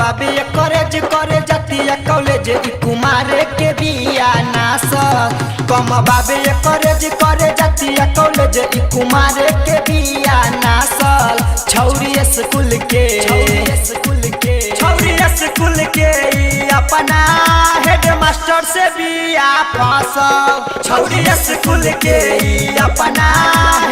बाबे कॉलेज करे जातिया कॉलेज कुमारे के बिया नास कम बाबे कॉलेज करे जातिया कॉलेज कुमारे के बिया नासल छौरी स्कूल के अपना हेड मास्टर से बिया फसल छौरी स्कूल के अपना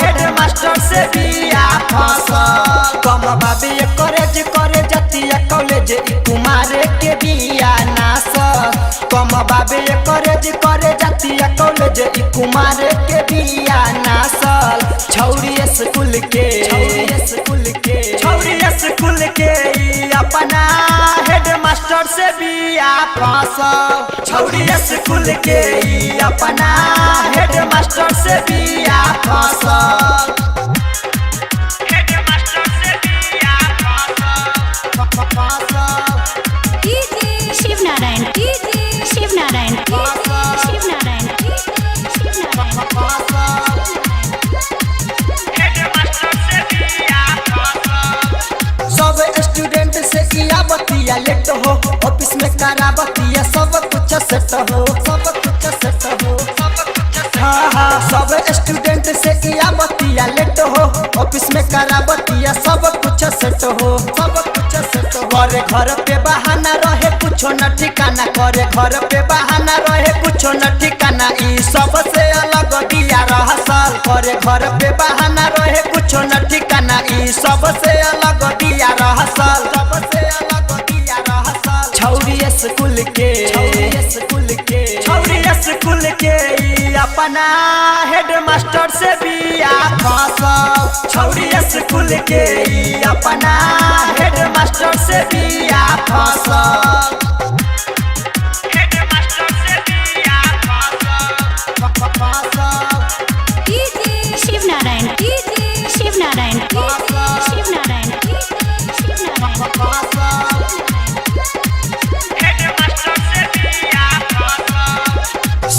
हेड मास्टर से बिया फसल कम बाबे कॉलेज करे जातिया कॉलेज कुमारे के बिया नास कम बाबे कॉलेज करे जातिया कॉलेज कुमारे के बिया नासल छौरी स्कूल के अपना हेड मास्टर से बिया फसल छौरी स्कूल के अपना हेड मास्टर से बिया फसल सब स्टूडेंट से किया बतिया लेट हो ऑफिस में करा बतिया सब कुछ सेट हो हाँ सब स्टूडेंट से किया बतिया लेट हो ऑफिस में करा बतिया सब कुछ सेट हो करे घर पे बहाना रहे कुछो न ठिकाना करे घर पे बहाना रहे कुछो न ठिकाना ई सबसे अलग दिया रहसल करे घर पे बहाना रहे कुछो न ठिकाना ई सबसे अलग दिया रहसल छौरी स्कूल के अपना हेड मास्टर से बिया फसल छौरी स्कूल के अपना हेड मास्टर से बिया फसल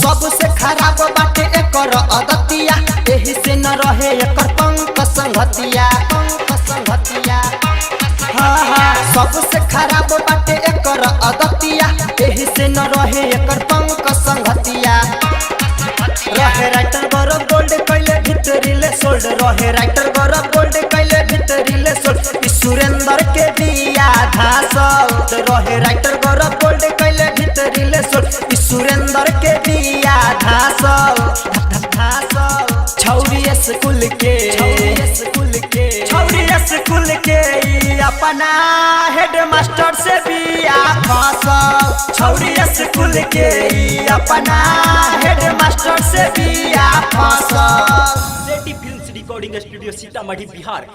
सबसे खराब बाटे एकर अदतिया एही से न रहे एकर पंक संगतिया हाँ सबसे खराब बाटे एकर अदतिया एही से न रहे एकर पंक संगतिया रहे राइटर गौरव गोल्ड कैले भितरीले सोल्ड रहे राइटर गौरव गोल्ड कैले भितरीले सोल्ड सुरेंद्र के बिया धासल रहे राइटर गौरव गोल्ड कैले भितरीले सोल्ड सुरेंद्र के बिया धासल छौरी स्कूल के अपना हेड मास्टर से बिया फसल छौरी स्कूल के अपना हेड मास्टर से बिया फसल Sethi films recording studio Sitamarhi Bihar.